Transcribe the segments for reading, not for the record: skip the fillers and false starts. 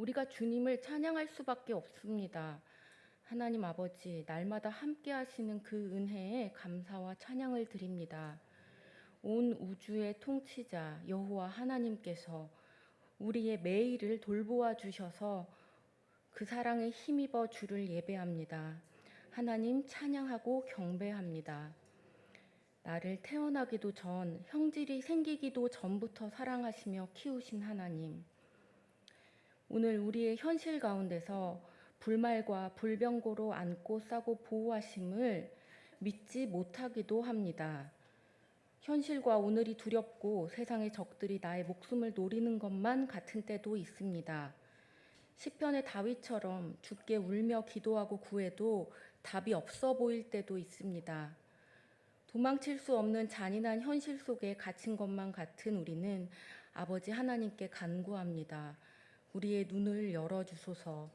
우리가 주님을 찬양할 수밖에 없습니다. 하나님 아버지, 날마다 함께 하시는 그 은혜에 감사와 찬양을 드립니다. 온 우주의 통치자 여호와 하나님께서 우리의 매일을 돌보아 주셔서 그 사랑에 힘입어 주를 예배합니다. 하나님 찬양하고 경배합니다. 나를 태어나기도 전, 형질이 생기기도 전부터 사랑하시며 키우신 하나님. 오늘 우리의 현실 가운데서 불말과 불병거로 안고 싸고 보호하심을 믿지 못하기도 합니다. 현실과 오늘이 두렵고 세상의 적들이 나의 목숨을 노리는 것만 같은 때도 있습니다. 시편의 다윗처럼 주께 울며 기도하고 구해도 답이 없어 보일 때도 있습니다. 도망칠 수 없는 잔인한 현실 속에 갇힌 것만 같은 우리는 아버지 하나님께 간구합니다. 우리의 눈을 열어주소서.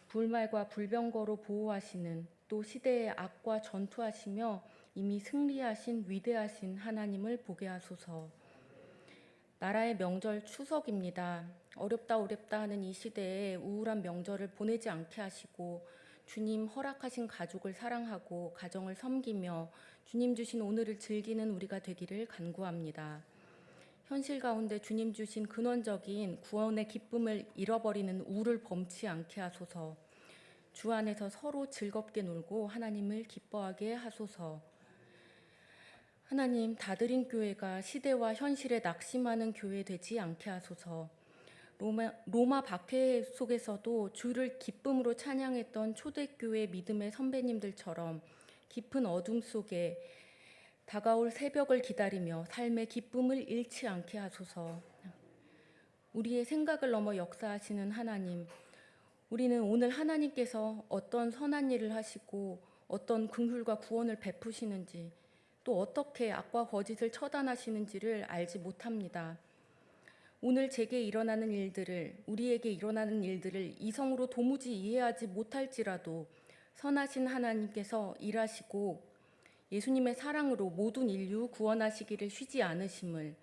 불말과 불병거로 보호하시는 또 시대의 악과 전투하시며 이미 승리하신 위대하신 하나님을 보게 하소서. 나라의 명절 추석입니다. 어렵다 하는 이 시대에 우울한 명절을 보내지 않게 하시고 주님 허락하신 가족을 사랑하고 가정을 섬기며 주님 주신 오늘을 즐기는 우리가 되기를 간구합니다. 현실 가운데 주님 주신 근원적인 구원의 기쁨을 잃어버리는 우를 범치 않게 하소서. 주 안에서 서로 즐겁게 놀고 하나님을 기뻐하게 하소서. 하나님, 다드림 교회가 시대와 현실에 낙심하는 교회 되지 않게 하소서. 로마 박해 속에서도 주를 기쁨으로 찬양했던 초대교회 믿음의 선배님들처럼 깊은 어둠 속에 다가올 새벽을 기다리며 삶의 기쁨을 잃지 않게 하소서. 우리의 생각을 넘어 역사하시는 하나님, 우리는 오늘 하나님께서 어떤 선한 일을 하시고 어떤 긍휼과 구원을 베푸시는지 또 어떻게 악과 거짓을 처단하시는지를 알지 못합니다. 오늘 제게 일어나는 일들을, 우리에게 일어나는 일들을 이성으로 도무지 이해하지 못할지라도 선하신 하나님께서 일하시고 예수님의 사랑으로 모든 인류 구원하시기를 쉬지 않으심을,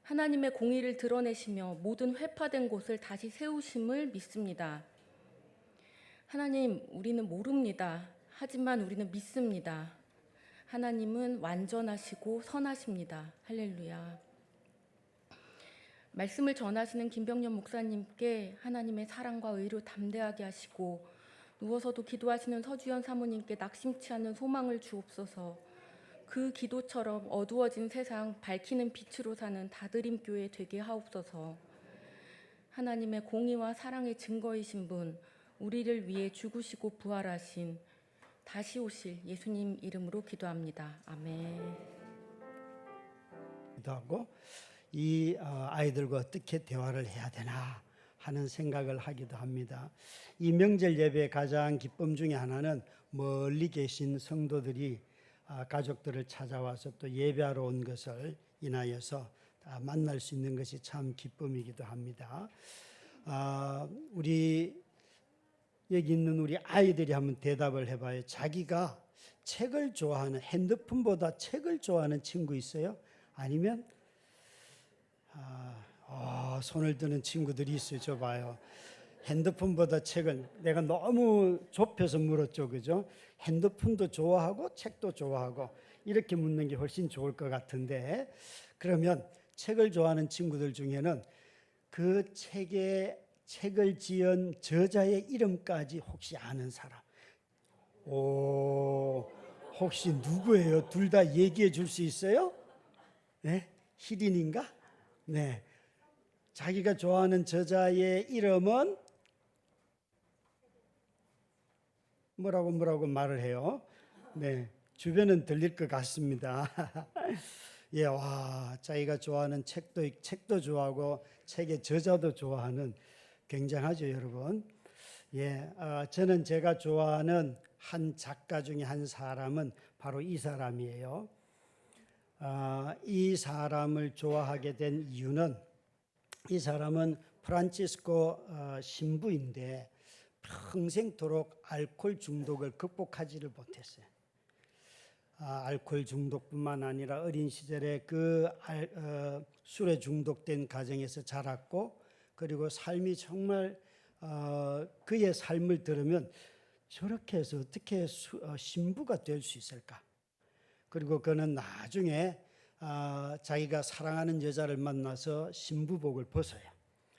하나님의 공의를 드러내시며 모든 회파된 곳을 다시 세우심을 믿습니다. 하나님, 우리는 모릅니다. 하지만 우리는 믿습니다. 하나님은 완전하시고 선하십니다. 할렐루야. 말씀을 전하시는 김병년 목사님께 하나님의 사랑과 의로 담대하게 하시고 누워서도 기도하시는 서주현 사모님께 낙심치 않는 소망을 주옵소서. 그 기도처럼 어두워진 세상 밝히는 빛으로 사는 다드림 교회 되게 하옵소서. 하나님의 공의와 사랑의 증거이신 분, 우리를 위해 죽으시고 부활하신 다시 오실 예수님 이름으로 기도합니다. 아멘. 기도하고 이 아이들과 어떻게 대화를 해야 되나 하는 생각을 하기도 합니다. 이 명절 예배의 가장 기쁨 중에 하나는 멀리 계신 성도들이 가족들을 찾아와서 또 예배하러 온 것을 인하여서 만날 수 있는 것이 참 기쁨이기도 합니다. 우리 여기 있는 우리 아이들이 한번 대답을 해봐요. 자기가 책을 좋아하는, 핸드폰보다 책을 좋아하는 친구 있어요? 아니면 손을 드는 친구들이 있어요. 저 봐요. 핸드폰보다 책을, 내가 너무 좁혀서 물었죠, 그죠? 핸드폰도 좋아하고 책도 좋아하고 이렇게 묻는 게 훨씬 좋을 것 같은데, 그러면 책을 좋아하는 친구들 중에는 그 책을 지은 저자의 이름까지 혹시 아는 사람? 혹시 누구예요? 둘 다 얘기해 줄 수 있어요? 네? 희린인가? 네. 자기가 좋아하는 저자의 이름은 뭐라고 말을 해요? 네. 주변은 들릴 것 같습니다. 예, 자기가 좋아하는 책도 좋아하고 책의 저자도 좋아하는, 굉장하죠, 여러분. 예, 저는 제가 좋아하는 한 작가 중에 한 사람은 바로 이 사람이에요. 이 사람을 좋아하게 된 이유는, 이 사람은 프란치스코 신부인데 평생토록 알코올 중독을 극복하지를 못했어요. 알코올 중독뿐만 아니라 어린 시절에 술에 중독된 가정에서 자랐고, 그리고 삶이 정말 그의 삶을 들으면 저렇게 해서 어떻게 신부가 될 수 있을까? 그리고 그는 나중에 자기가 사랑하는 여자를 만나서 신부복을 벗어요.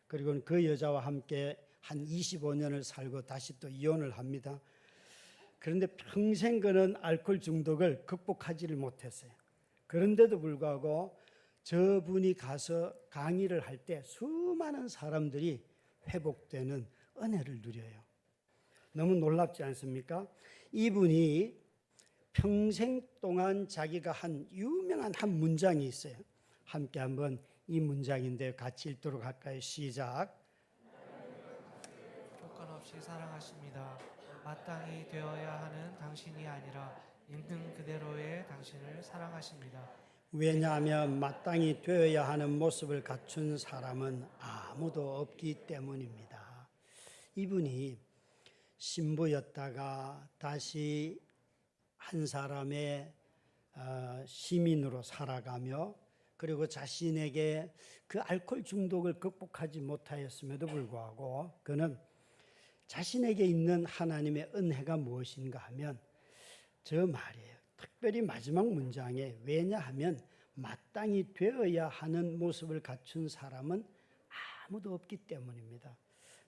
그리고 그 여자와 함께 한 25년을 살고 다시 또 이혼을 합니다. 그런데 평생 그는 알코올 중독을 극복하지를 못했어요. 그런데도 불구하고 저분이 가서 강의를 할 때 수많은 사람들이 회복되는 은혜를 누려요. 너무 놀랍지 않습니까? 이분이 평생 동안 자기가 한 유명한 한 문장이 있어요. 함께 한번 이 문장인데 같이 읽도록 할까요? 시작. 조건 없이 사랑하십니다. 마땅히 되어야 하는 당신이 아니라 있는 그대로의 당신을 사랑하십니다. 왜냐하면 마땅히 되어야 하는 모습을 갖춘 사람은 아무도 없기 때문입니다. 이분이 신부였다가 다시 한 사람의 시민으로 살아가며 그리고 자신에게 그 알코올 중독을 극복하지 못하였음에도 불구하고 그는 자신에게 있는 하나님의 은혜가 무엇인가 하면 저 말이에요. 특별히 마지막 문장에 왜냐하면 마땅히 되어야 하는 모습을 갖춘 사람은 아무도 없기 때문입니다.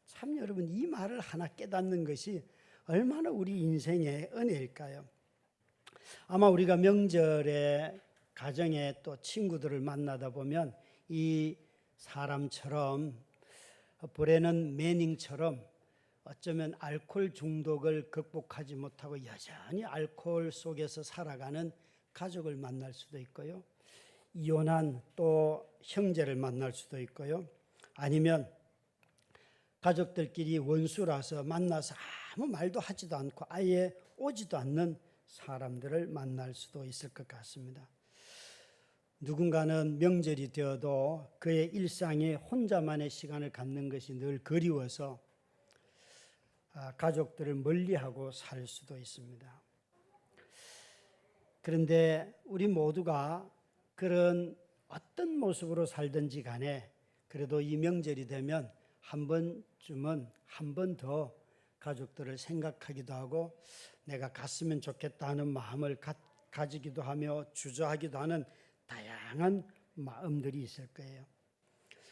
참 여러분 이 말을 하나 깨닫는 것이 얼마나 우리 인생의 은혜일까요? 아마 우리가 명절에 가정에 또 친구들을 만나다 보면 이 사람처럼 브레넌 매닝처럼 어쩌면 알코올 중독을 극복하지 못하고 여전히 알코올 속에서 살아가는 가족을 만날 수도 있고요. 이혼한 또 형제를 만날 수도 있고요. 아니면 가족들끼리 원수라서 만나서 아무 말도 하지도 않고 아예 오지도 않는 사람들을 만날 수도 있을 것 같습니다. 누군가는 명절이 되어도 그의 일상에 혼자만의 시간을 갖는 것이 늘 그리워서 가족들을 멀리하고 살 수도 있습니다. 그런데 우리 모두가 그런 어떤 모습으로 살든지 간에 그래도 이 명절이 되면 한 번쯤은 한 번 더 가족들을 생각하기도 하고 내가 갔으면 좋겠다 하는 마음을 가지기도 하며 주저하기도 하는 다양한 마음들이 있을 거예요.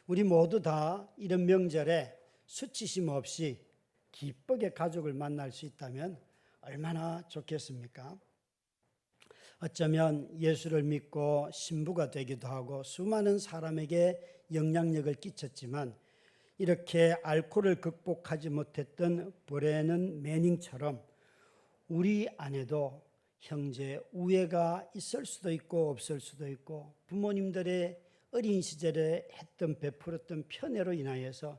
우리 모두 다 이런 명절에 수치심 없이 기쁘게 가족을 만날 수 있다면 얼마나 좋겠습니까? 어쩌면 예수를 믿고 신부가 되기도 하고 수많은 사람에게 영향력을 끼쳤지만 이렇게 알코올을 극복하지 못했던 브레넌 매닝처럼 우리 안에도 형제 우애가 있을 수도 있고 없을 수도 있고 부모님들의 어린 시절에 베풀었던 편애로 인하여서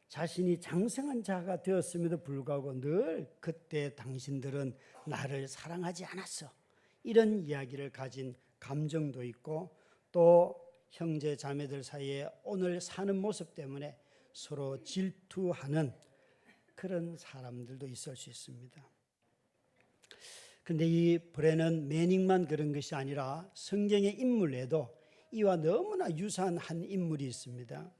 자신이 장성한 자가 되었음에도 불구하고 늘 그때 당신들은 나를 사랑하지 않았어. 이런 이야기를 가진 감정도 있고 또 형제 자매들 사이에 오늘 사는 모습 때문에 서로 질투하는 그런 사람들도 있을 수 있습니다. 그런데 이 브레넌 매닝만 그런 것이 아니라 성경의 인물에도 이와 너무나 유사한 한 인물이 있습니다.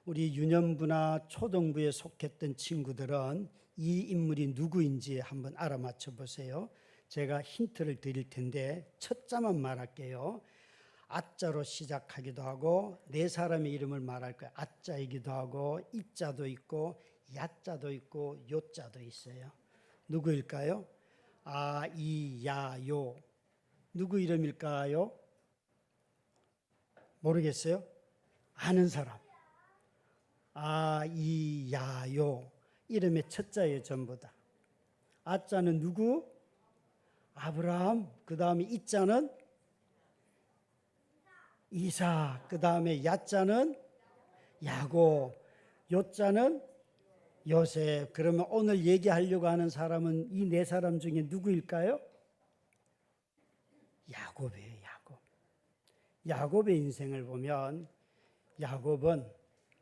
우리 유년부나 초등부에 속했던 친구들은 이 인물이 누구인지 한번 알아맞혀 보세요. 제가 힌트를 드릴 텐데 첫 자만 말할게요. 아자로 시작하기도 하고 네 사람의 이름을 말할 거예요. 아자이기도 하고 이자도 있고 야자도 있고 요자도 있어요. 누구일까요? 아, 이, 야, 요. 누구 이름일까요? 모르겠어요? 아는 사람. 아, 이, 야, 요. 이름의 첫 자예요, 전부 다. 아자는 누구? 아브라함. 그 다음에 이자는 이삭. 그 다음에 야자는 야곱. 요자는 요셉. 그러면 오늘 얘기하려고 하는 사람은 이 네 사람 중에 누구일까요? 야곱이에요, 야곱. 야곱의 인생을 보면 야곱은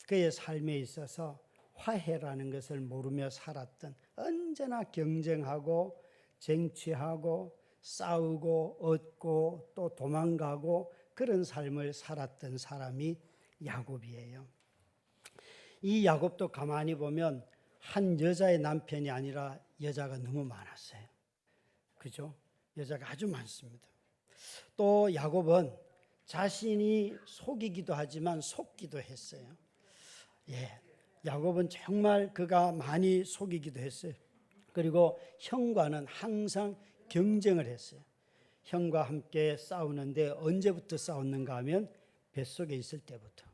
그의 삶에 있어서 화해라는 것을 모르며 살았던 언제나 경쟁하고 쟁취하고 싸우고 얻고 또 도망가고 그런 삶을 살았던 사람이 야곱이에요. 이 야곱도 가만히 보면 한 여자의 남편이 아니라 여자가 너무 많았어요. 그죠? 여자가 아주 많습니다. 또 야곱은 자신이 속이기도 하지만 속기도 했어요. 예, 야곱은 정말 그가 많이 속이기도 했어요. 그리고 형과는 항상 경쟁을 했어요. 형과 함께 싸우는데 언제부터 싸웠는가 하면 뱃속에 있을 때부터.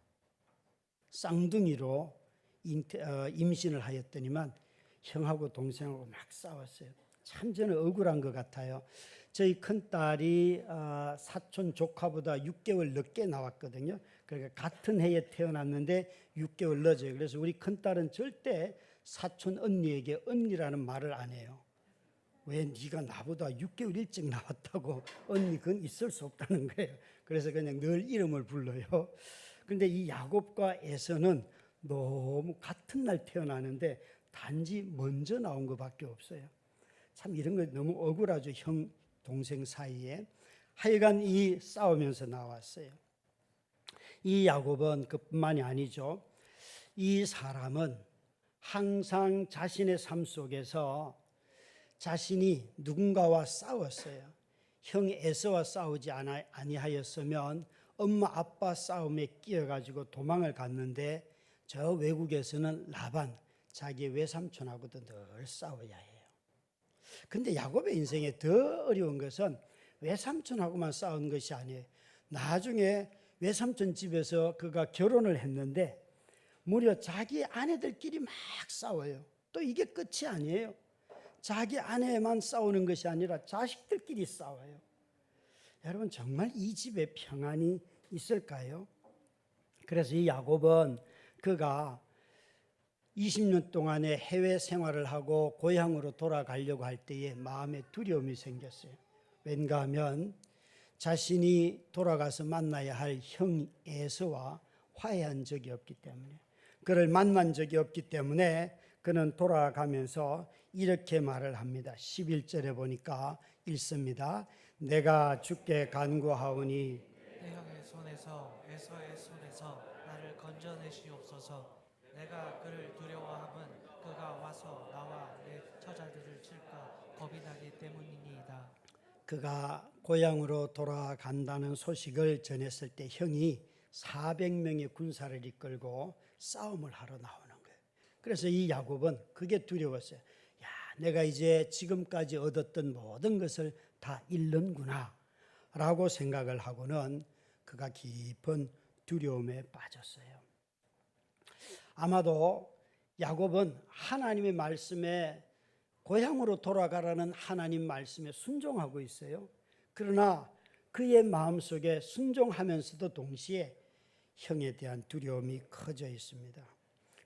쌍둥이로 임신을 하였더니만 형하고 동생하고 막 싸웠어요. 참 저는 억울한 것 같아요. 저희 큰딸이 사촌 조카보다 6개월 늦게 나왔거든요. 그러니까 같은 해에 태어났는데 6개월 늦어요. 그래서 우리 큰딸은 절대 사촌 언니에게 언니라는 말을 안 해요. 왜 네가 나보다 6개월 일찍 나왔다고. 언니 그건 있을 수 없다는 거예요. 그래서 그냥 늘 이름을 불러요. 그런데 이 야곱과 에서는 너무 같은 날 태어나는데 단지 먼저 나온 것밖에 없어요. 참 이런 거 너무 억울하죠. 형 동생 사이에. 하여간 이 싸우면서 나왔어요. 이 야곱은 그뿐만이 아니죠. 이 사람은 항상 자신의 삶 속에서 자신이 누군가와 싸웠어요. 형 에서와 싸우지 아니하였으면 엄마 아빠 싸움에 끼어가지고 도망을 갔는데 저 외국에서는 라반 자기의 외삼촌하고도 늘 싸워야 해요. 근데 야곱의 인생에 더 어려운 것은 외삼촌하고만 싸운 것이 아니에요. 나중에 외삼촌 집에서 그가 결혼을 했는데 무려 자기 아내들끼리 막 싸워요. 또 이게 끝이 아니에요. 자기 아내만 싸우는 것이 아니라 자식들끼리 싸워요. 여러분 정말 이 집에 평안이 있을까요? 그래서 이 야곱은 그가 20년 동안의 해외 생활을 하고 고향으로 돌아가려고 할 때에 마음에 두려움이 생겼어요. 왠가 하면 자신이 돌아가서 만나야 할 형 에서와 화해한 적이 없기 때문에, 그를 만난 적이 없기 때문에 그는 돌아가면서 이렇게 말을 합니다. 11절에 보니까 읽습니다. 내가 주께 간구하오니 내 형의 손에서 에서의 손에서 나를 건져내시옵소서. 내가 그를 두려워함은 그가 와서 나와 내 처자들을 칠까 겁이 나기 때문이니이다. 그가 고향으로 돌아간다는 소식을 전했을 때 형이 400명의 군사를 이끌고 싸움을 하러 나오는 거예요. 그래서 이 야곱은 그게 두려웠어요. 야, 내가 이제 지금까지 얻었던 모든 것을 다 잃는구나 라고 생각을 하고는 그가 깊은 두려움에 빠졌어요. 아마도 야곱은 하나님의 말씀에, 고향으로 돌아가라는 하나님 말씀에 순종하고 있어요. 그러나 그의 마음속에 순종하면서도 동시에 형에 대한 두려움이 커져 있습니다.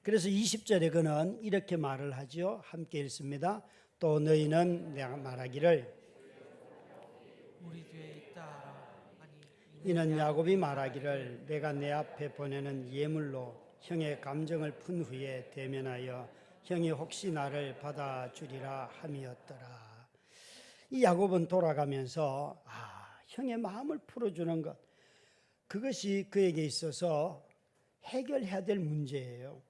그래서 20절에 그는 이렇게 말을 하지요. 함께 읽습니다. 또 너희는 내가 말하기를 우리 뒤에 있다 하라. 아니 이는 야곱이 말하기를 내가 내 앞에 보내는 예물로 형의 감정을 푼 후에 대면하여 형이 혹시 나를 받아주리라 함이었더라. 이 야곱은 돌아가면서 형의 마음을 풀어주는 것, 그것이 그에게 있어서 해결해야 될 문제예요.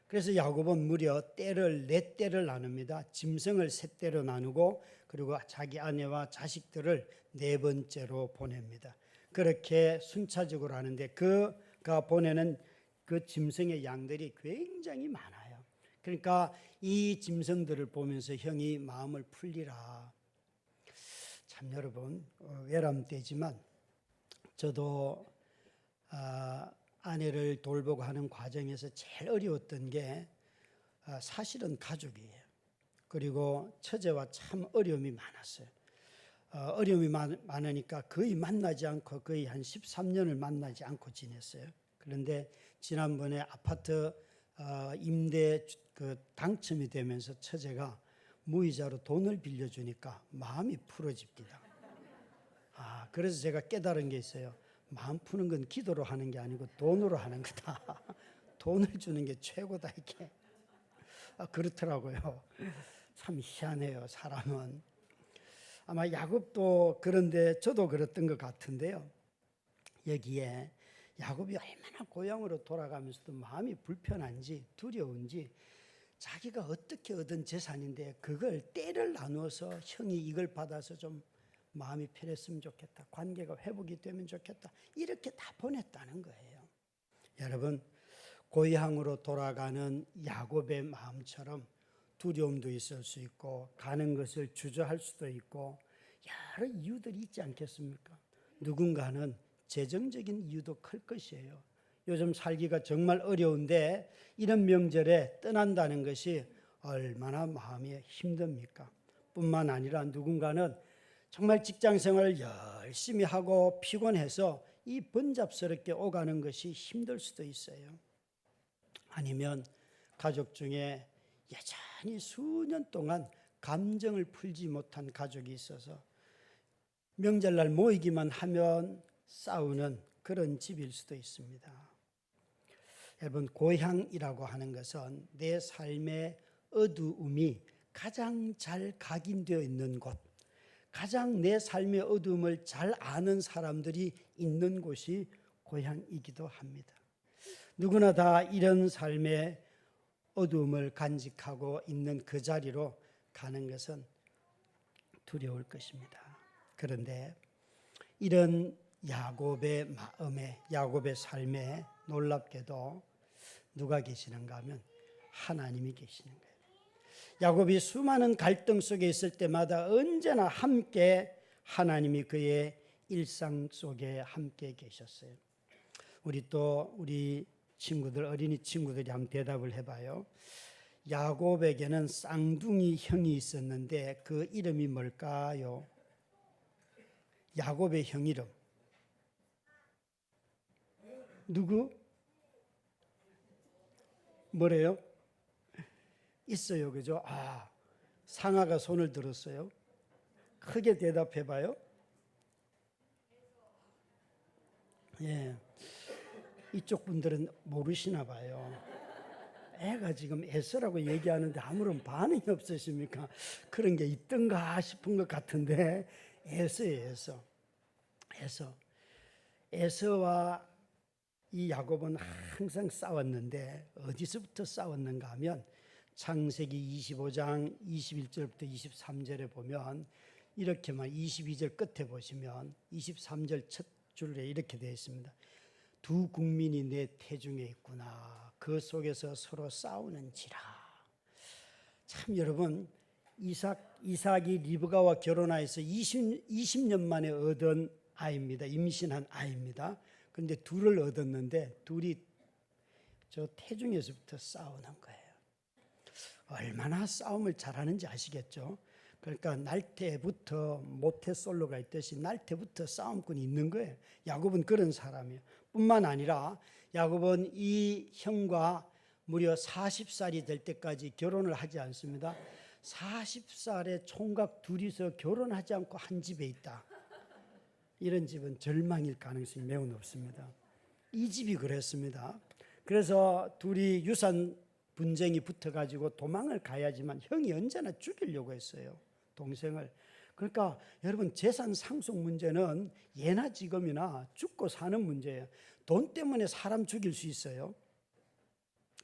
그래서 야곱은 무려 떼를 4떼를 나눕니다. 짐승을 3떼로 나누고 그리고 자기 아내와 자식들을 4번째로 보냅니다. 그렇게 순차적으로 하는데 그가 보내는 그 짐승의 양들이 굉장히 많아요. 그러니까 이 짐승들을 보면서 형이 마음을 풀리라. 참 여러분, 외람되지만 저도 아내를 돌보고 하는 과정에서 제일 어려웠던 게 사실은 가족이에요. 그리고 처제와 참 어려움이 많았어요. 어려움이 많으니까 거의 만나지 않고 거의 한 13년을 만나지 않고 지냈어요. 그런데 지난번에 아파트 임대 당첨이 되면서 처제가 무이자로 돈을 빌려주니까 마음이 풀어집니다. 그래서 제가 깨달은 게 있어요. 마음 푸는 건 기도로 하는 게 아니고 돈으로 하는 거다. 돈을 주는 게 최고다 이게. 그렇더라고요. 참 희한해요, 사람은. 아마 야곱도 그런데 저도 그랬던 것 같은데요. 여기에 야곱이 얼마나 고향으로 돌아가면서도 마음이 불편한지 두려운지 자기가 어떻게 얻은 재산인데 그걸 때를 나누어서 형이 이걸 받아서 좀 마음이 편했으면 좋겠다. 관계가 회복이 되면 좋겠다. 이렇게 다 보냈다는 거예요. 여러분, 고향으로 돌아가는 야곱의 마음처럼 두려움도 있을 수 있고 가는 것을 주저할 수도 있고 여러 이유들이 있지 않겠습니까? 누군가는 재정적인 이유도 클 것이에요. 요즘 살기가 정말 어려운데 이런 명절에 떠난다는 것이 얼마나 마음이 힘듭니까? 뿐만 아니라 누군가는 정말 직장생활을 열심히 하고 피곤해서 이 번잡스럽게 오가는 것이 힘들 수도 있어요. 아니면 가족 중에 여전히 수년 동안 감정을 풀지 못한 가족이 있어서 명절날 모이기만 하면 싸우는 그런 집일 수도 있습니다. 여러분, 고향이라고 하는 것은 내 삶의 어두움이 가장 잘 각인되어 있는 곳, 가장 내 삶의 어두움을 잘 아는 사람들이 있는 곳이 고향이기도 합니다. 누구나 다 이런 삶의 어두움을 간직하고 있는 그 자리로 가는 것은 두려울 것입니다. 그런데 이런 야곱의 마음에, 야곱의 삶에 놀랍게도 누가 계시는가 하면 하나님이 계시는 거예요. 야곱이 수많은 갈등 속에 있을 때마다 언제나 함께 하나님이 그의 일상 속에 함께 계셨어요. 우리 친구들, 어린이 친구들이 한번 대답을 해봐요. 야곱에게는 쌍둥이 형이 있었는데 그 이름이 뭘까요? 야곱의 형 이름. 누구? 뭐래요? 있어요, 그죠? 상아가 손을 들었어요. 크게 대답해봐요. 예, 이쪽 분들은 모르시나 봐요. 애가 지금 에서라고 얘기하는데 아무런 반응이 없으십니까? 그런 게 있던가 싶은 것 같은데 에서예요, 에서. 에서와 이 야곱은 항상 싸웠는데 어디서부터 싸웠는가 하면 창세기 25장 21절부터 23절에 보면 이렇게만 22절 끝에 보시면 23절 첫 줄에 이렇게 되어 있습니다. 두 국민이 내 태중에 있구나. 그 속에서 서로 싸우는지라. 참 여러분, 이삭이 리브가와 결혼하여서 20년 만에 얻은 아이입니다. 임신한 아이입니다. 그런데 둘을 얻었는데 둘이 저 태중에서부터 싸우는 거예요. 얼마나 싸움을 잘하는지 아시겠죠? 그러니까 날때부터 모태솔로가 있듯이 날때부터 싸움꾼이 있는 거예요. 야곱은 그런 사람이에요. 뿐만 아니라 야곱은 이 형과 무려 40살이 될 때까지 결혼을 하지 않습니다. 40살에 총각 둘이서 결혼하지 않고 한 집에 있다. 이런 집은 절망일 가능성이 매우 높습니다. 이 집이 그랬습니다. 그래서 둘이 유산 분쟁이 붙어가지고 도망을 가야지만 형이 언제나 죽이려고 했어요. 동생을. 그러니까 여러분, 재산 상속 문제는 예나 지금이나 죽고 사는 문제예요. 돈 때문에 사람 죽일 수 있어요.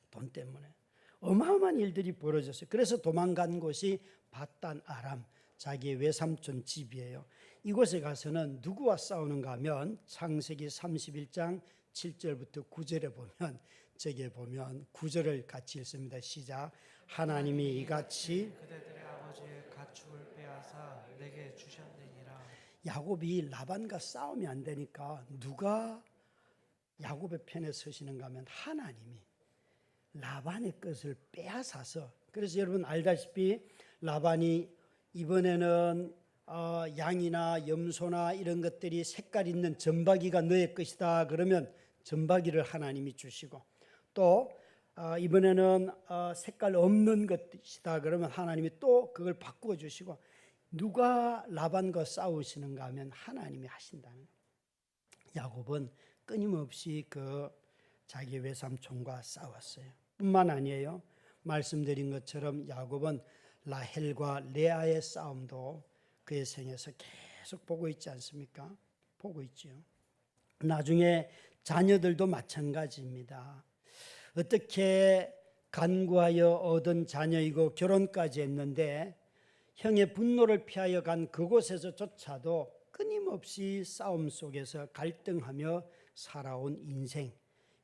돈 때문에. 어마어마한 일들이 벌어졌어요. 그래서 도망간 곳이 밧단 아람, 자기의 외삼촌 집이에요. 이곳에 가서는 누구와 싸우는가 하면 창세기 31장 7절부터 9절에 보면 저기에 보면 9절을 같이 읽습니다. 시작. 하나님이 이같이 그대들의 아버지의 가축을 빼앗아 내게 주셨느니라. 야곱이 라반과 싸움이 안 되니까 누가 야곱의 편에 서시는가 하면 하나님이 라반의 것을 빼앗아서. 그래서 여러분 알다시피 라반이 이번에는 양이나 염소나 이런 것들이 색깔 있는 점박이가 너의 것이다 그러면 점박이를 하나님이 주시고, 또 이번에는 색깔 없는 것이다 그러면 하나님이 또 그걸 바꾸어 주시고, 누가 라반과 싸우시는가 하면 하나님이 하신다는 거예요. 야곱은 끊임없이 그 자기 외삼촌과 싸웠어요. 뿐만 아니에요. 말씀드린 것처럼 야곱은 라헬과 레아의 싸움도 그의 생에서 계속 보고 있지 않습니까? 보고 있지요. 나중에 자녀들도 마찬가지입니다. 어떻게 간구하여 얻은 자녀이고 결혼까지 했는데 형의 분노를 피하여 간 그곳에서조차도 끊임없이 싸움 속에서 갈등하며 살아온 인생,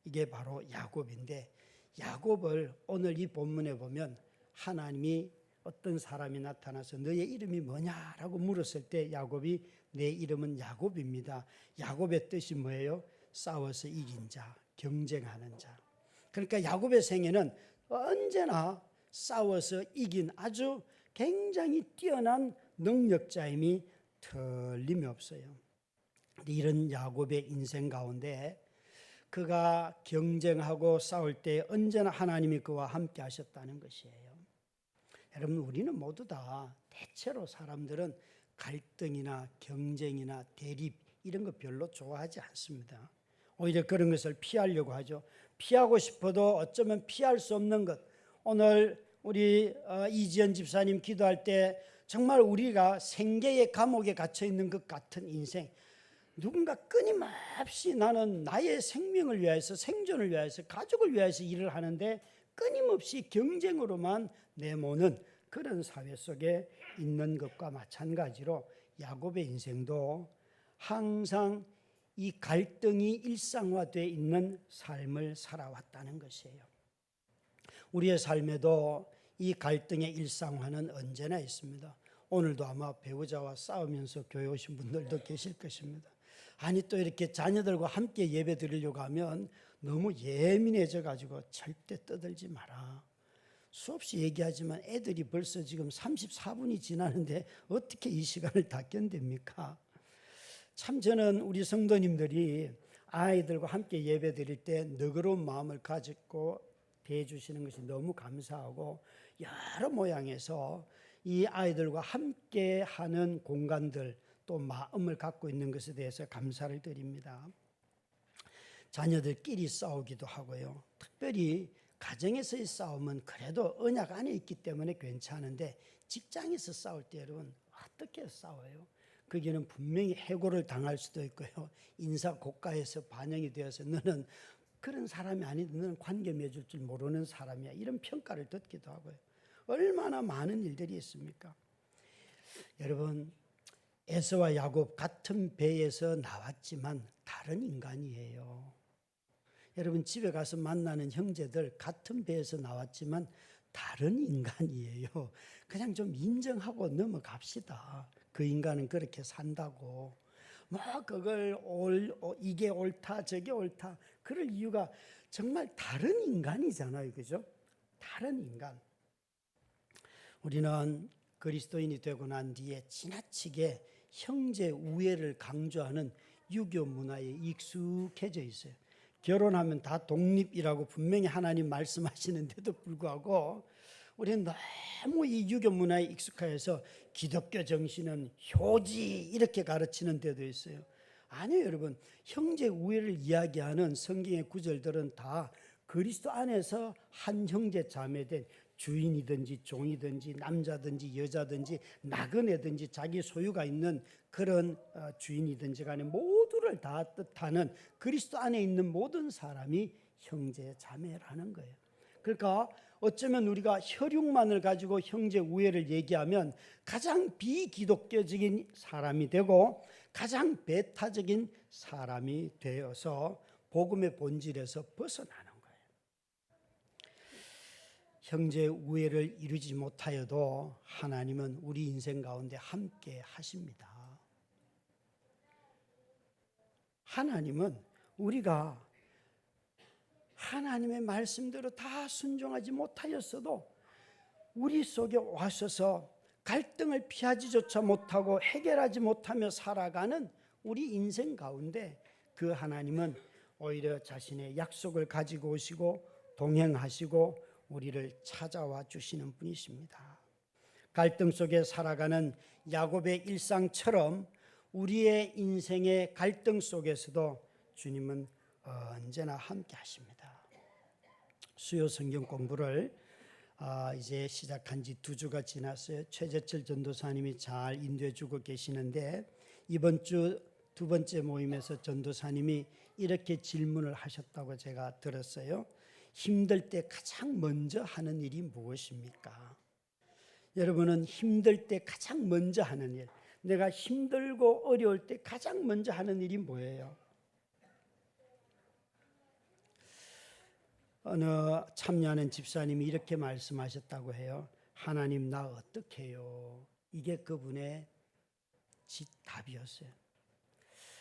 이게 바로 야곱인데, 야곱을 오늘 이 본문에 보면 하나님이 어떤 사람이 나타나서 너의 이름이 뭐냐라고 물었을 때 야곱이 내 이름은 야곱입니다. 야곱의 뜻이 뭐예요? 싸워서 이긴 자, 경쟁하는 자. 그러니까 야곱의 생애는 언제나 싸워서 이긴 아주 굉장히 뛰어난 능력자임이 틀림없어요. 이런 야곱의 인생 가운데 그가 경쟁하고 싸울 때 언제나 하나님이 그와 함께 하셨다는 것이에요. 여러분, 우리는 모두 다 대체로 사람들은 갈등이나 경쟁이나 대립 이런 거 별로 좋아하지 않습니다. 오히려 그런 것을 피하려고 하죠. 피하고 싶어도 어쩌면 피할 수 없는 것. 오늘 우리 이지연 집사님 기도할 때 정말 우리가 생계의 감옥에 갇혀 있는 것 같은 인생, 누군가 끊임없이 나는 나의 생명을 위해서, 생존을 위해서, 가족을 위해서 일을 하는데 끊임없이 경쟁으로만 내모는 그런 사회 속에 있는 것과 마찬가지로 야곱의 인생도 항상 이 갈등이 일상화되어 있는 삶을 살아왔다는 것이에요. 우리의 삶에도 이 갈등의 일상화는 언제나 있습니다. 오늘도 아마 배우자와 싸우면서 교회 오신 분들도 계실 것입니다. 아니, 또 이렇게 자녀들과 함께 예배 드리려고 하면 너무 예민해져 가지고 절대 떠들지 마라. 수없이 얘기하지만 애들이 벌써 지금 34분이 지나는데 어떻게 이 시간을 다 견딥니까? 참 저는 우리 성도님들이 아이들과 함께 예배 드릴 때 너그러운 마음을 가지고 대해주시는 것이 너무 감사하고, 여러 모양에서 이 아이들과 함께 하는 공간들, 또 마음을 갖고 있는 것에 대해서 감사를 드립니다. 자녀들끼리 싸우기도 하고요. 특별히 가정에서의 싸움은 그래도 언약 안에 있기 때문에 괜찮은데, 직장에서 싸울 때 여러분 어떻게 싸워요? 거기는 분명히 해고를 당할 수도 있고요. 인사 고가에서 반영이 되어서 너는 그런 사람이 아닌데 너는 관계 맺을 줄 모르는 사람이야, 이런 평가를 듣기도 하고요. 얼마나 많은 일들이 있습니까? 여러분, 에서와 야곱 같은 배에서 나왔지만 다른 인간이에요. 여러분, 집에 가서 만나는 형제들 같은 배에서 나왔지만 다른 인간이에요. 그냥 좀 인정하고 넘어갑시다. 그 인간은 그렇게 산다고. 그걸 이게 옳다 저게 옳다 그럴 이유가, 정말 다른 인간이잖아요. 그죠? 다른 인간. 우리는 그리스도인이 되고 난 뒤에 지나치게 형제 우애를 강조하는 유교 문화에 익숙해져 있어요. 결혼하면 다 독립이라고 분명히 하나님 말씀하시는데도 불구하고 우리는 너무 이 유교 문화에 익숙해서 기독교 정신은 효지 이렇게 가르치는 데도 있어요. 아니요, 여러분. 형제 우애를 이야기하는 성경의 구절들은 다 그리스도 안에서 한 형제 자매된 주인이든지 종이든지 남자든지 여자든지 나그네든지 자기 소유가 있는 그런 주인이든지 간에 모두를 다 뜻하는 그리스도 안에 있는 모든 사람이 형제 자매라는 거예요. 그러니까 어쩌면 우리가 혈육만을 가지고 형제 우애를 얘기하면 가장 비기독교적인 사람이 되고 가장 배타적인 사람이 되어서 복음의 본질에서 벗어나는 거예요. 형제 우애를 이루지 못하여도 하나님은 우리 인생 가운데 함께 하십니다. 하나님은 우리가 하나님의 말씀대로 다 순종하지 못하였어도 우리 속에 와셔서 갈등을 피하지조차 못하고 해결하지 못하며 살아가는 우리 인생 가운데 그 하나님은 오히려 자신의 약속을 가지고 오시고 동행하시고 우리를 찾아와 주시는 분이십니다. 갈등 속에 살아가는 야곱의 일상처럼 우리의 인생의 갈등 속에서도 주님은 언제나 함께 하십니다. 수요 성경 공부를 이제 시작한 지 2주가 지났어요. 최재철 전도사님이 잘 인도해 주고 계시는데, 이번 주 2번째 모임에서 전도사님이 이렇게 질문을 하셨다고 제가 들었어요. 힘들 때 가장 먼저 하는 일이 무엇입니까? 여러분은 힘들 때 가장 먼저 하는 일, 내가 힘들고 어려울 때 가장 먼저 하는 일이 뭐예요? 어느 참여하는 집사님이 이렇게 말씀하셨다고 해요. 하나님 나 어떻게 해요? 이게 그분의 답이었어요.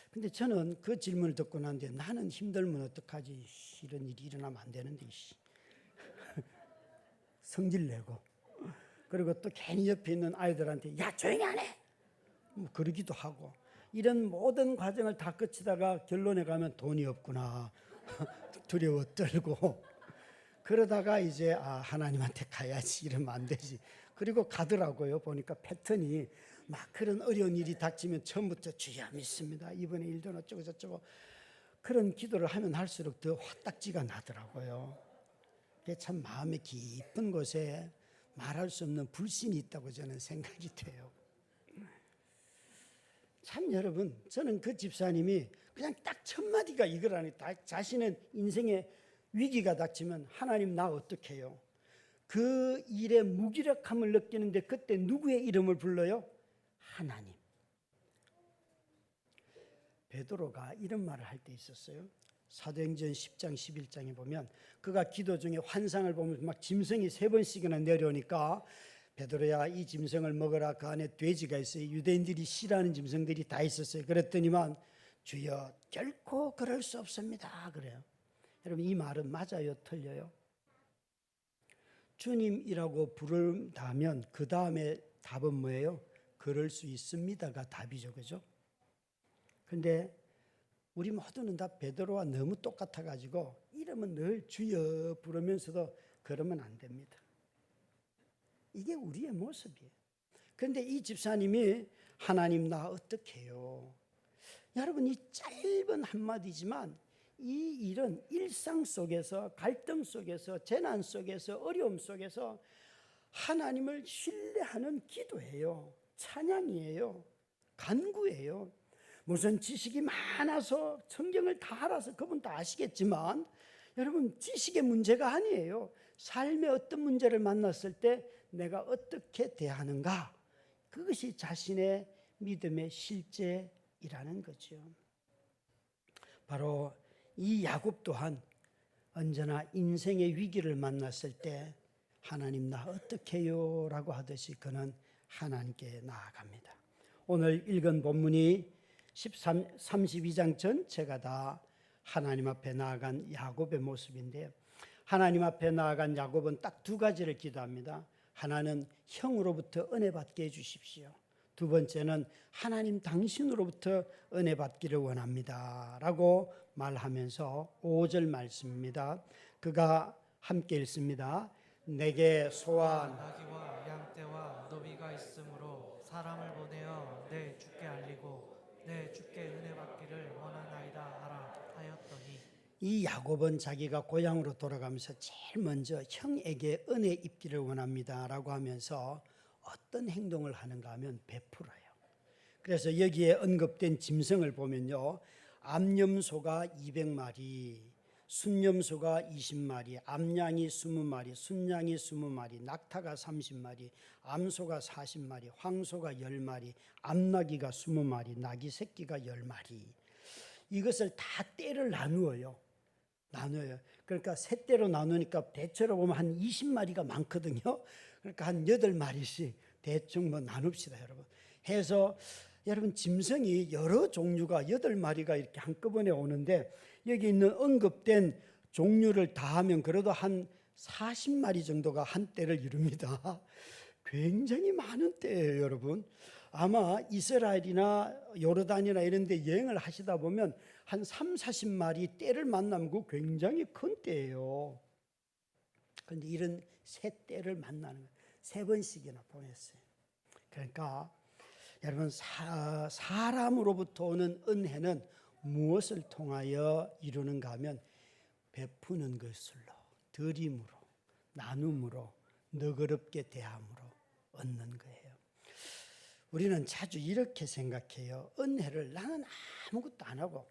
근데 저는 그 질문을 듣고 난 뒤에 나는 힘들면 어떡하지? 이런 일이 일어나면 안 되는데 성질 내고, 그리고 또 괜히 옆에 있는 아이들한테 야 조용히 안 해! 뭐 그러기도 하고, 이런 모든 과정을 다 거치다가 결론에 가면 돈이 없구나 두려워 떨고, 그러다가 이제 하나님한테 가야지 이러면 안 되지. 그리고 가더라고요. 보니까 패턴이 막 그런 어려운 일이 닥치면 처음부터 주여 믿습니다, 이번에 일도 어쩌고 저쩌고 그런 기도를 하면 할수록 더 화딱지가 나더라고요. 그게 참 마음의 깊은 곳에 말할 수 없는 불신이 있다고 저는 생각이 돼요. 참 여러분, 저는 그 집사님이 그냥 딱 첫 마디가 이거라니까. 자신의 인생에 위기가 닥치면 하나님 나 어떻게 해요? 그 일의 무기력함을 느끼는데 그때 누구의 이름을 불러요? 하나님. 베드로가 이런 말을 할 때 있었어요. 사도행전 10장 11장에 보면 그가 기도 중에 환상을 보면 막 짐승이 3번씩이나 내려오니까 베드로야 이 짐승을 먹어라, 그 안에 돼지가 있어요. 유대인들이 싫어하는 짐승들이 다 있었어요. 그랬더니만 주여 결코 그럴 수 없습니다 그래요. 여러분 이 말은 맞아요 틀려요? 주님이라고 부른다면 그 다음에 답은 뭐예요? 그럴 수 있습니다가 답이죠, 그죠? 근데 우리 모두는 다 베드로와 너무 똑같아 가지고 이름은 늘 주여 부르면서도 그러면 안 됩니다. 이게 우리의 모습이에요. 그런데 이 집사님이 하나님 나 어떻게 해요? 여러분 이 짧은 한마디지만 이 일은 일상 속에서, 갈등 속에서, 재난 속에서, 어려움 속에서 하나님을 신뢰하는 기도예요. 찬양이에요. 간구예요. 무슨 지식이 많아서 성경을 다 알아서 그분 다 아시겠지만 여러분 지식의 문제가 아니에요. 삶의 어떤 문제를 만났을 때 내가 어떻게 대하는가, 그것이 자신의 믿음의 실제이라는 거죠. 바로 이 야곱 또한 언제나 인생의 위기를 만났을 때 하나님 나 어떻게 해요? 라고 하듯이 그는 하나님께 나아갑니다. 오늘 읽은 본문이 32장 전체가 다 하나님 앞에 나아간 야곱의 모습인데요. 하나님 앞에 나아간 야곱은 딱 2가지를 기도합니다. 하나는 형으로부터 은혜 받게 해주십시오. 2번째는 하나님 당신으로부터 은혜 받기를 원합니다 라고 말하면서 5절 말씀입니다. 그가 함께 읽습니다. 내게 소와 나귀와 양떼와 노비가 있으므로 사람을 보내어 내 주께 알리고 내 주께 은혜 받기를 원하나이다 하라 하였더니, 이 야곱은 자기가 고향으로 돌아가면서 제일 먼저 형에게 은혜 입기를 원합니다 라고 하면서 어떤 행동을 하는가 하면 베풀어요. 그래서 여기에 언급된 짐승을 보면요, 암염소가 200마리, 순염소가 20마리, 암양이 20마리, 순양이 20마리, 낙타가 30마리, 암소가 40마리, 황소가 10마리, 암나귀가 20마리, 나귀 새끼가 10마리. 이것을 다 떼를 나누어요. 그러니까 세 떼로 나누니까 대체로 보면 한 20마리가 많거든요. 그러니까 한 8마리씩 대충 뭐 나눕시다 여러분. 해서 여러분 짐승이 여러 종류가 8마리가 이렇게 한꺼번에 오는데 여기 있는 언급된 종류를 다 하면 그래도 한 40마리 정도가 한 떼를 이룹니다. 굉장히 많은 떼예요 여러분. 아마 이스라엘이나 요르단이나 이런 데 여행을 하시다 보면 한 3, 40마리 떼를 만나면 그 굉장히 큰 떼예요. 그런데 이런 새 떼를 만나는 거예요. 3번씩이나 보냈어요. 그러니까 여러분 사람으로부터 오는 은혜는 무엇을 통하여 이루는가 하면 베푸는 것으로, 드림으로, 나눔으로, 너그럽게 대함으로 얻는 거예요. 우리는 자주 이렇게 생각해요. 은혜를 나는 아무것도 안 하고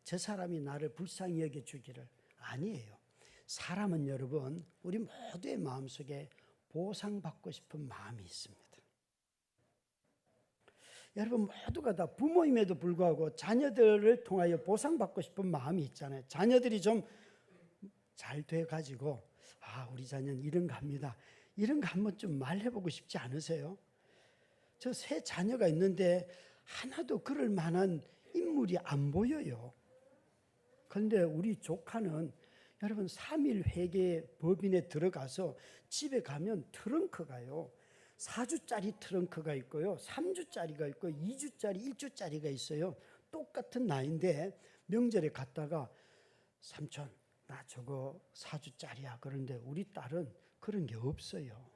저 사람이 나를 불쌍히 여겨주기를. 아니에요. 사람은 여러분, 우리 모두의 마음속에 보상받고 싶은 마음이 있습니다. 여러분 모두가 다 부모임에도 불구하고 자녀들을 통하여 보상받고 싶은 마음이 있잖아요. 자녀들이 좀 잘 돼가지고 우리 자녀는 이런 거 합니다. 이런 거 한번 좀 말해보고 싶지 않으세요? 저 세 자녀가 있는데 하나도 그럴 만한 인물이 안 보여요. 그런데 우리 조카는 여러분 3일 회계 법인에 들어가서 집에 가면 트렁크가요. 4주짜리 트렁크가 있고요. 3주짜리가 있고 2주짜리, 1주짜리가 있어요. 똑같은 나이인데 명절에 갔다가 삼촌 나 저거 4주짜리야. 그런데 우리 딸은 그런 게 없어요.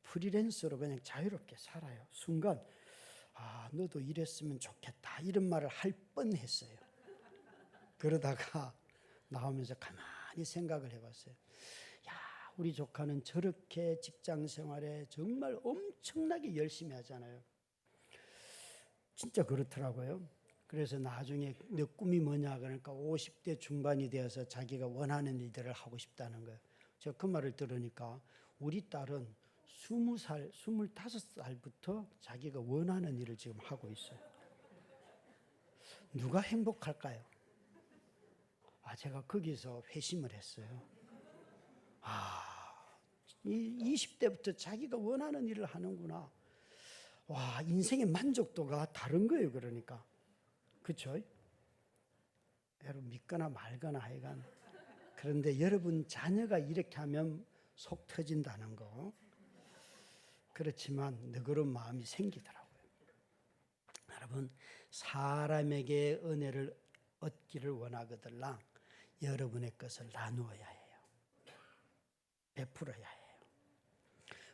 프리랜서로 그냥 자유롭게 살아요. 순간 너도 이랬으면 좋겠다 이런 말을 할 뻔했어요. 그러다가 나오면서 가만히 생각을 해봤어요. 우리 조카는 저렇게 직장 생활에 정말 엄청나게 열심히 하잖아요. 진짜 그렇더라고요. 그래서 나중에 내 꿈이 뭐냐 그러니까 50대 중반이 되어서 자기가 원하는 일들을 하고 싶다는 거예요. 제가 그 말을 들으니까 우리 딸은 20살, 25살부터 자기가 원하는 일을 지금 하고 있어요. 누가 행복할까요? 제가 거기서 회심을 했어요. 20대부터 자기가 원하는 일을 하는구나. 인생의 만족도가 다른 거예요. 그러니까. 그렇죠? 여러분 믿거나 말거나 하여간. 그런데 여러분 자녀가 이렇게 하면 속 터진다는 거. 그렇지만 너그러운 마음이 생기더라고요. 여러분 사람에게 은혜를 얻기를 원하거들랑 여러분의 것을 나누어야 해요. 베풀어야 해요.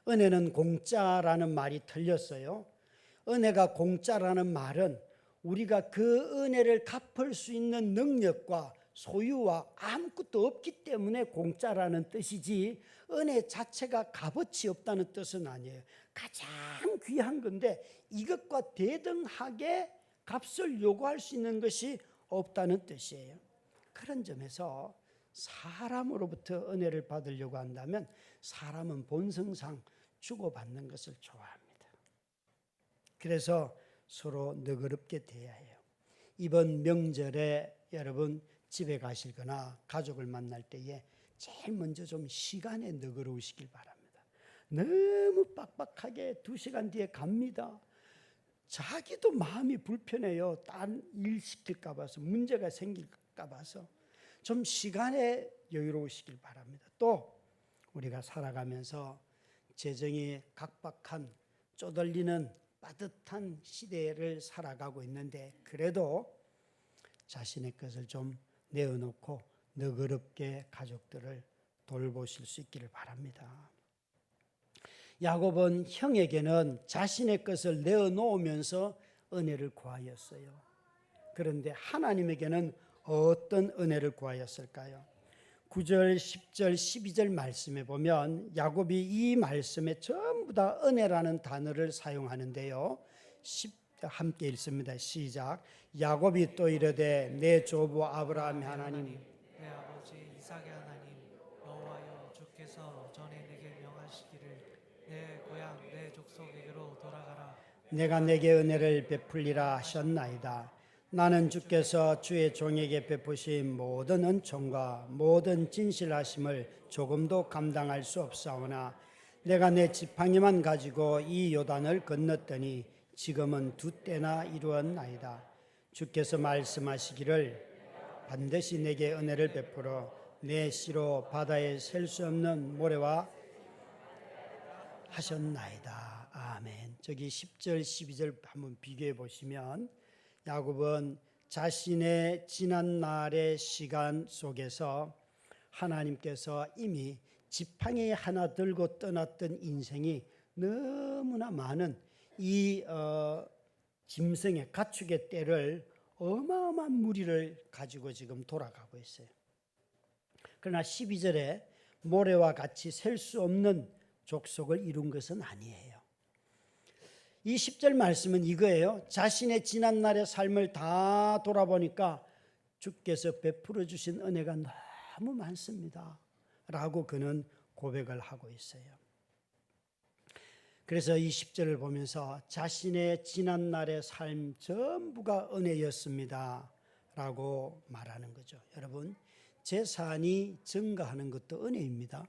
은혜는 공짜라는 말이 틀렸어요. 은혜가 공짜라는 말은 우리가 그 은혜를 갚을 수 있는 능력과 소유와 아무것도 없기 때문에 공짜라는 뜻이지 은혜 자체가 값어치 없다는 뜻은 아니에요. 가장 귀한 건데 이것과 대등하게 값을 요구할 수 있는 것이 없다는 뜻이에요. 그런 점에서 사람으로부터 은혜를 받으려고 한다면 사람은 본성상 주고받는 것을 좋아합니다. 그래서 서로 너그럽게 대해야 해요. 이번 명절에 여러분 집에 가시거나 가족을 만날 때에 제일 먼저 좀 시간에 너그러우시길 바랍니다. 너무 빡빡하게 2시간 뒤에 갑니다. 자기도 마음이 불편해요. 딴 일 시킬까 봐서 문제가 생길까 봐서 좀 시간에 여유로우시길 바랍니다. 또 우리가 살아가면서 재정이 각박한 쪼들리는 빠듯한 시대를 살아가고 있는데 그래도 자신의 것을 좀 내어놓고 너그럽게 가족들을 돌보실 수 있기를 바랍니다. 야곱은 형에게는 자신의 것을 내어놓으면서 은혜를 구하였어요. 그런데 하나님에게는 어떤 은혜를 구하였을까요? 9절, 10절, 12절 말씀에 보면 야곱이 이 말씀에 전부 다 은혜라는 단어를 사용하는데요. 함께 읽습니다. 시작. 야곱이 또 이르되 내 조부 아브라함의 하나님 내 아버지 이삭의 하나님 여호와여 주께서 전에 내게 명하시기를 내 고향 내 족속에게로 돌아가라. 내가 내게 은혜를 베풀리라 하셨나이다. 나는 주께서 주의 종에게 베푸신 모든 은총과 모든 진실하심을 조금도 감당할 수 없사오나 내가 내 지팡이만 가지고 이 요단을 건넜더니 지금은 2때나 이루었나이다. 주께서 말씀하시기를 반드시 내게 은혜를 베풀어 내 씨로 바다에 셀 수 없는 모래와 하셨나이다. 아멘. 저기 10절 12절 한번 비교해 보시면 야곱은 자신의 지난 날의 시간 속에서 하나님께서 이미 지팡이 하나 들고 떠났던 인생이 너무나 많은 이 짐승의 가축의 떼를 어마어마한 무리를 가지고 지금 돌아가고 있어요. 그러나 12절에 모래와 같이 셀 수 없는 족속을 이룬 것은 아니에요. 이 10절 말씀은 이거예요. 자신의 지난날의 삶을 다 돌아보니까 주께서 베풀어 주신 은혜가 너무 많습니다 라고 그는 고백을 하고 있어요. 그래서 이 10절을 보면서 자신의 지난날의 삶 전부가 은혜였습니다 라고 말하는 거죠. 여러분, 재산이 증가하는 것도 은혜입니다.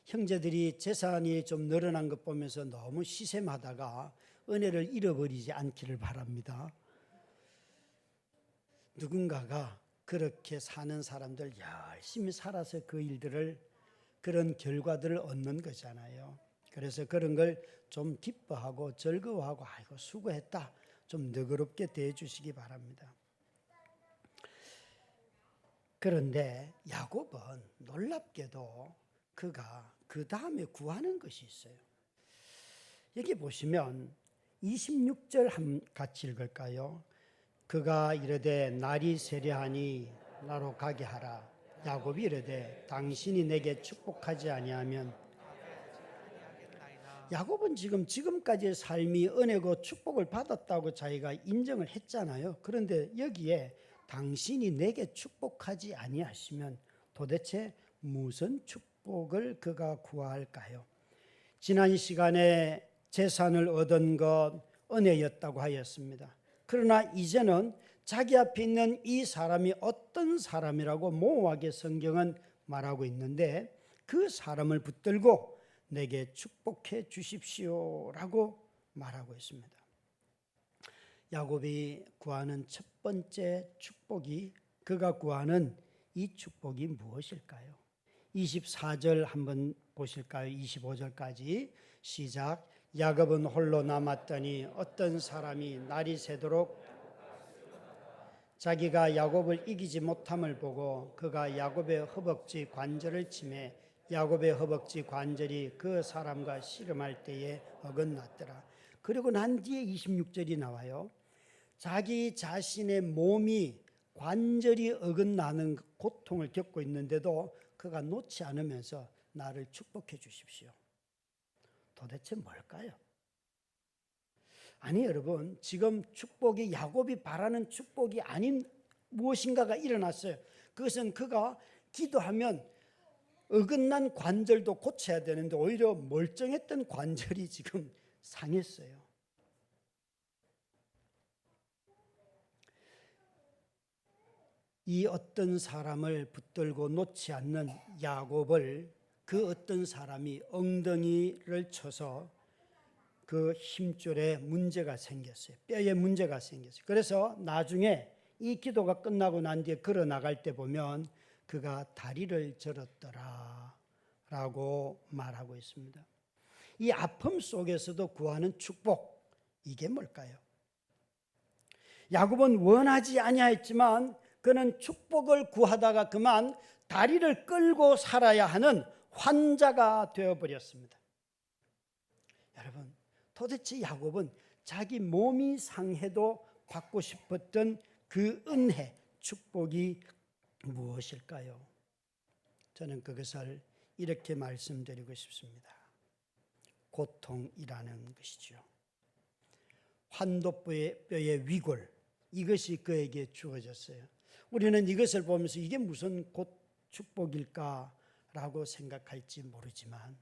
형제들이 재산이 좀 늘어난 것 보면서 너무 시샘하다가 은혜를 잃어버리지 않기를 바랍니다. 누군가가 그렇게 사는 사람들 열심히 살아서 그 일들을, 그런 결과들을 얻는 거잖아요. 그래서 그런 걸 좀 기뻐하고 즐거워하고 아이고 수고했다 좀 너그럽게 대해주시기 바랍니다. 그런데 야곱은 놀랍게도 그가 그 다음에 구하는 것이 있어요. 여기 보시면 26절 같이 읽을까요? 그가 이르되 날이 세려하니 나로 가게 하라. 야곱이 이르되 당신이 내게 축복하지 아니하면. 야곱은 지금까지의 삶이 은혜고 축복을 받았다고 자기가 인정을 했잖아요. 그런데 여기에 당신이 내게 축복하지 아니하시면 도대체 무슨 축복을 그가 구할까요? 지난 시간에 재산을 얻은 것 은혜였다고 하였습니다. 그러나 이제는 자기 앞에 있는 이 사람이 어떤 사람이라고 모호하게 성경은 말하고 있는데 그 사람을 붙들고 내게 축복해 주십시오라고 말하고 있습니다. 야곱이 구하는 첫 번째 축복이, 그가 구하는 이 축복이 무엇일까요? 24절 한번 보실까요? 25절까지 시작. 야곱은 홀로 남았더니 어떤 사람이 날이 새도록 자기가 야곱을 이기지 못함을 보고 그가 야곱의 허벅지 관절을 치매 야곱의 허벅지 관절이 그 사람과 씨름할 때에 어긋났더라. 그리고 난 뒤에 26절이 나와요. 자기 자신의 몸이 관절이 어긋나는 고통을 겪고 있는데도 그가 놓지 않으면서 나를 축복해 주십시오. 도대체 뭘까요? 아니 여러분, 지금 축복이 야곱이 바라는 축복이 아닌 무엇인가가 일어났어요. 그것은 그가 기도하면 어긋난 관절도 고쳐야 되는데 오히려 멀쩡했던 관절이 지금 상했어요. 이 어떤 사람을 붙들고 놓지 않는 야곱을 그 어떤 사람이 엉덩이를 쳐서 그 힘줄에 문제가 생겼어요. 뼈에 문제가 생겼어요. 그래서 나중에 이 기도가 끝나고 난 뒤에 걸어 나갈 때 보면 그가 다리를 절었더라 라고 말하고 있습니다. 이 아픔 속에서도 구하는 축복, 이게 뭘까요? 야곱은 원하지 아니하였지만 그는 축복을 구하다가 그만 다리를 끌고 살아야 하는 환자가 되어버렸습니다. 여러분, 도대체 야곱은 자기 몸이 상해도 받고 싶었던 그 은혜, 축복이 무엇일까요? 저는 그것을 이렇게 말씀드리고 싶습니다. 고통이라는 것이죠. 환도뼈의 위골, 이것이 그에게 주어졌어요. 우리는 이것을 보면서 이게 무슨 축복일까라고 생각할지 모르지만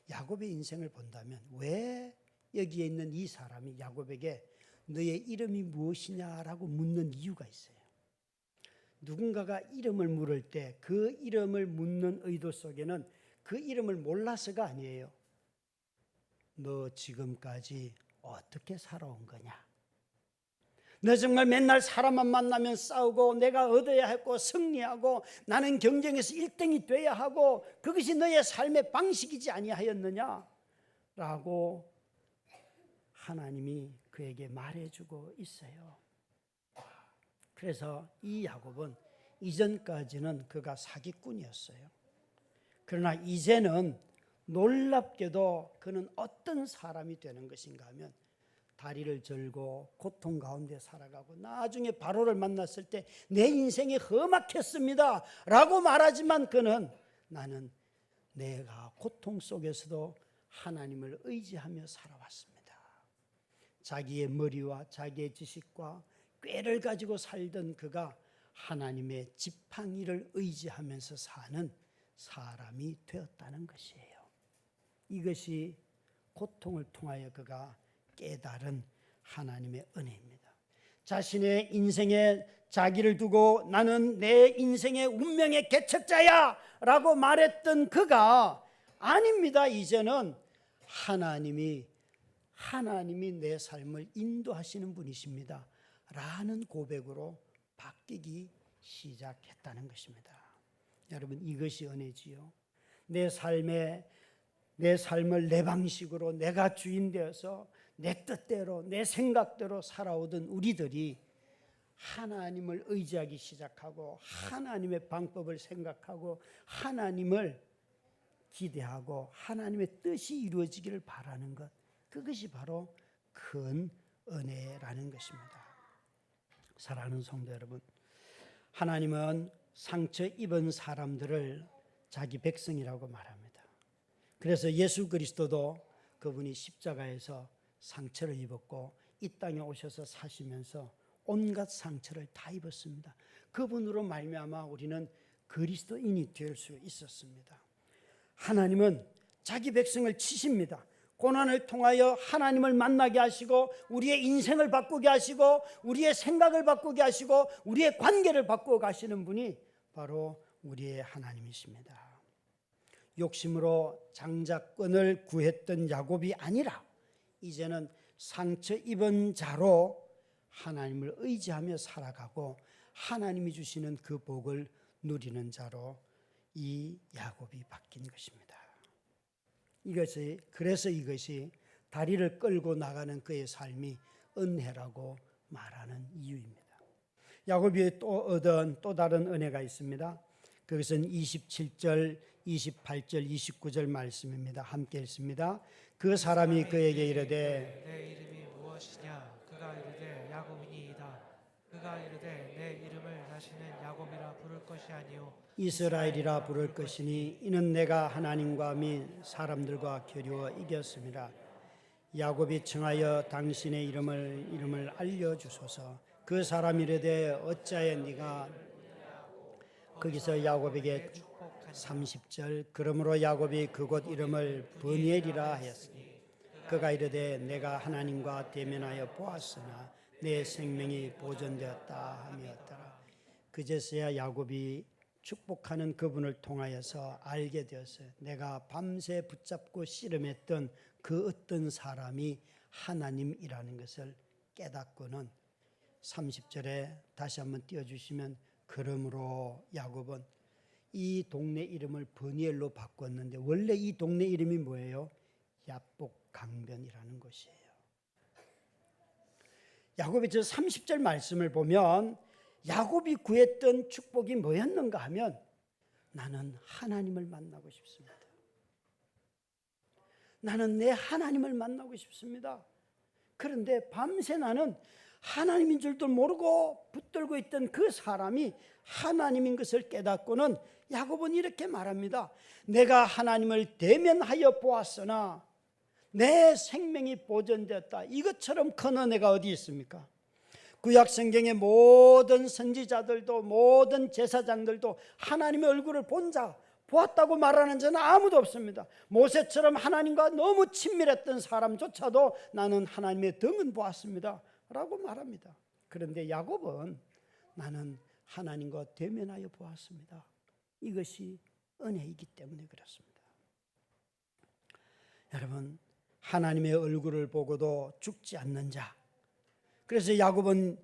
야곱의 인생을 본다면 왜 여기에 있는 이 사람이 야곱에게 너의 이름이 무엇이냐라고 묻는 이유가 있어요. 누군가가 이름을 물을 때 그 이름을 묻는 의도 속에는 그 이름을 몰라서가 아니에요. 너 지금까지 어떻게 살아온 거냐? 너 정말 맨날 사람만 만나면 싸우고 내가 얻어야 했고 승리하고 나는 경쟁에서 1등이 돼야 하고 그것이 너의 삶의 방식이지 아니하였느냐? 라고 하나님이 그에게 말해주고 있어요. 그래서 이 야곱은 이전까지는 그가 사기꾼이었어요. 그러나 이제는 놀랍게도 그는 어떤 사람이 되는 것인가 하면 다리를 절고 고통 가운데 살아가고 나중에 바로를 만났을 때 내 인생이 험악했습니다 라고 말하지만 그는 나는 내가 고통 속에서도 하나님을 의지하며 살아왔습니다. 자기의 머리와 자기의 지식과 꾀를 가지고 살던 그가 하나님의 지팡이를 의지하면서 사는 사람이 되었다는 것이에요. 이것이 고통을 통하여 그가 깨달은 하나님의 은혜입니다. 자신의 인생에 자기를 두고 나는 내 인생의 운명의 개척자야 라고 말했던 그가 아닙니다. 이제는 하나님이 내 삶을 인도하시는 분이십니다 라는 고백으로 바뀌기 시작했다는 것입니다. 여러분, 이것이 은혜지요. 내 삶을 내 방식으로 내가 주인 되어서 내 뜻대로 내 생각대로 살아오던 우리들이 하나님을 의지하기 시작하고 하나님의 방법을 생각하고 하나님을 기대하고 하나님의 뜻이 이루어지기를 바라는 것, 그것이 바로 큰 은혜라는 것입니다. 사랑하는 성도 여러분, 하나님은 상처 입은 사람들을 자기 백성이라고 말합니다. 그래서 예수 그리스도도 그분이 십자가에서 상처를 입었고 이 땅에 오셔서 사시면서 온갖 상처를 다 입었습니다. 그분으로 말미암아 우리는 그리스도인이 될 수 있었습니다. 하나님은 자기 백성을 치십니다. 고난을 통하여 하나님을 만나게 하시고 우리의 인생을 바꾸게 하시고 우리의 생각을 바꾸게 하시고 우리의 관계를 바꾸어 가시는 분이 바로 우리의 하나님이십니다. 욕심으로 장자권을 구했던 야곱이 아니라 이제는 상처 입은 자로 하나님을 의지하며 살아가고 하나님이 주시는 그 복을 누리는 자로 이 야곱이 바뀐 것입니다. 그래서 이것이 다리를 끌고 나가는 그의 삶이 은혜라고 말하는 이유입니다. 야곱이 또 얻은 또 다른 은혜가 있습니다. 그것은 27절, 28절, 29절 말씀입니다. 함께 읽습니다. 그 사람이 그에게 이르되 내 이름이 무엇이냐? 그가 이르되 야곱이니이다. 그가 이르되 내 이름을 다시는 야곱이라 부를 것이 아니요 이스라엘이라 부를 것이니 이는 내가 하나님과 및 사람들과 겨루어 이겼습니다. 야곱이 청하여 당신의 이름을 알려주소서. 그 사람이 이르되 어찌하여 네가 거기서 야곱에게 30절 그러므로 야곱이 그곳 이름을 브니엘이라 하였으니 그가 이르되 내가 하나님과 대면하여 보았으나 내 생명이 보존되었다 함이었더라. 그제서야 야곱이 축복하는 그분을 통하여서 알게 되었어요. 내가 밤새 붙잡고 씨름했던 그 어떤 사람이 하나님이라는 것을 깨닫고는 30절에 다시 한번 띄워주시면 그러므로 야곱은 이 동네 이름을 브니엘로 바꿨는데 원래 이 동네 이름이 뭐예요? 야복강변이라는 곳이에요. 야곱의 저 30절 말씀을 보면 야곱이 구했던 축복이 뭐였는가 하면 나는 하나님을 만나고 싶습니다. 나는 내 하나님을 만나고 싶습니다. 그런데 밤새 나는 하나님인 줄도 모르고 붙들고 있던 그 사람이 하나님인 것을 깨닫고는 야곱은 이렇게 말합니다. 내가 하나님을 대면하여 보았으나 내 생명이 보존되었다. 이것처럼 큰 은혜가 어디 있습니까? 구약 성경의 모든 선지자들도 모든 제사장들도 하나님의 얼굴을 보았다고 말하는 자는 아무도 없습니다. 모세처럼 하나님과 너무 친밀했던 사람조차도 나는 하나님의 등은 보았습니다 라고 말합니다. 그런데 야곱은 나는 하나님과 대면하여 보았습니다. 이것이 은혜이기 때문에 그렇습니다. 여러분, 하나님의 얼굴을 보고도 죽지 않는 자, 그래서 야곱은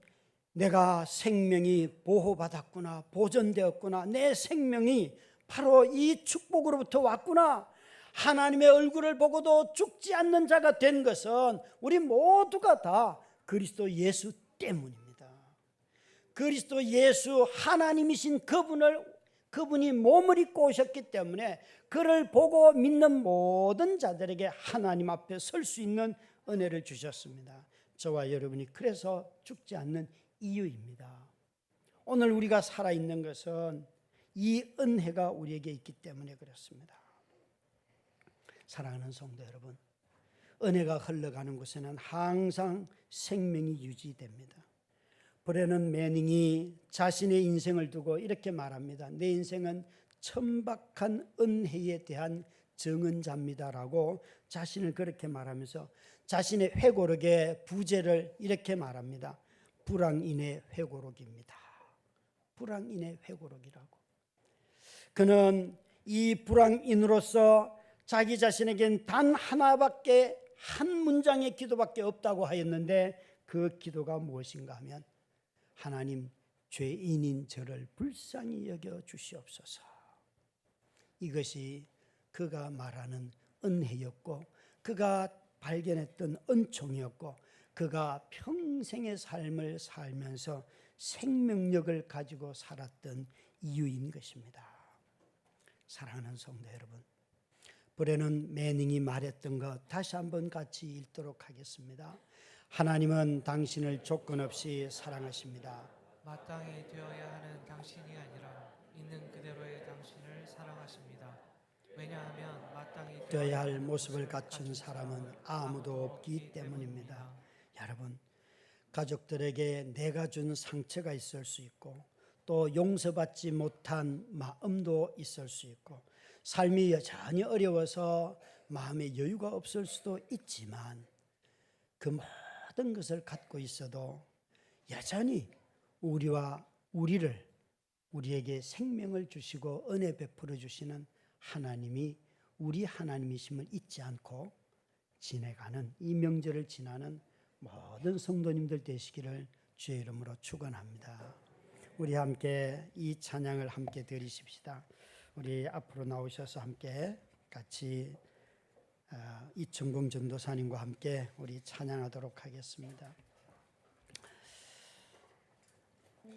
내가 생명이 보호받았구나, 보존되었구나, 내 생명이 바로 이 축복으로부터 왔구나, 하나님의 얼굴을 보고도 죽지 않는 자가 된 것은 우리 모두가 다 그리스도 예수 때문입니다. 그리스도 예수 하나님이신 그분이 몸을 입고 오셨기 때문에 그를 보고 믿는 모든 자들에게 하나님 앞에 설 수 있는 은혜를 주셨습니다. 저와 여러분이 그래서 죽지 않는 이유입니다. 오늘 우리가 살아있는 것은 이 은혜가 우리에게 있기 때문에 그렇습니다. 사랑하는 성도 여러분, 은혜가 흘러가는 곳에는 항상 생명이 유지됩니다. 브레넌 매닝이 자신의 인생을 두고 이렇게 말합니다. 내 인생은 천박한 은혜에 대한 정은자입니다라고 자신을 그렇게 말하면서 자신의 회고록의 부제를 이렇게 말합니다. 불황인의 회고록입니다. 불황인의 회고록이라고. 그는 이 불황인으로서 자기 자신에겐 단 하나밖에 한 문장의 기도밖에 없다고 하였는데 그 기도가 무엇인가 하면 하나님 죄인인 저를 불쌍히 여겨 주시옵소서. 이것이 그가 말하는 은혜였고 그가 발견했던 은총이었고 그가 평생의 삶을 살면서 생명력을 가지고 살았던 이유인 것입니다. 사랑하는 성도 여러분, 브레넌 매닝이 말했던 것 다시 한번 같이 읽도록 하겠습니다. 하나님은 당신을 조건 없이 사랑하십니다. 마땅히 되어야 하는 당신이 아니라 있는 그대로의 당신을 사랑하십니다. 왜냐하면 마땅히 되어야 할 모습을 갖춘 사람은 아무도 없기 때문입니다. 여러분, 가족들에게 내가 준 상처가 있을 수 있고 또 용서받지 못한 마음도 있을 수 있고 삶이 여전히 어려워서 마음에 여유가 없을 수도 있지만 그 모든 것을 갖고 있어도 여전히 우리에게 생명을 주시고 은혜 베풀어 주시는 하나님이 우리 하나님이심을 잊지 않고 지내가는 이 명절을 지나는 모든 성도님들 되시기를 주의 이름으로 축원합니다. 우리 함께 이 찬양을 함께 드리십시다. 우리 앞으로 나오셔서 함께 같이 이천공 전도사님과 함께 우리 찬양하도록 하겠습니다.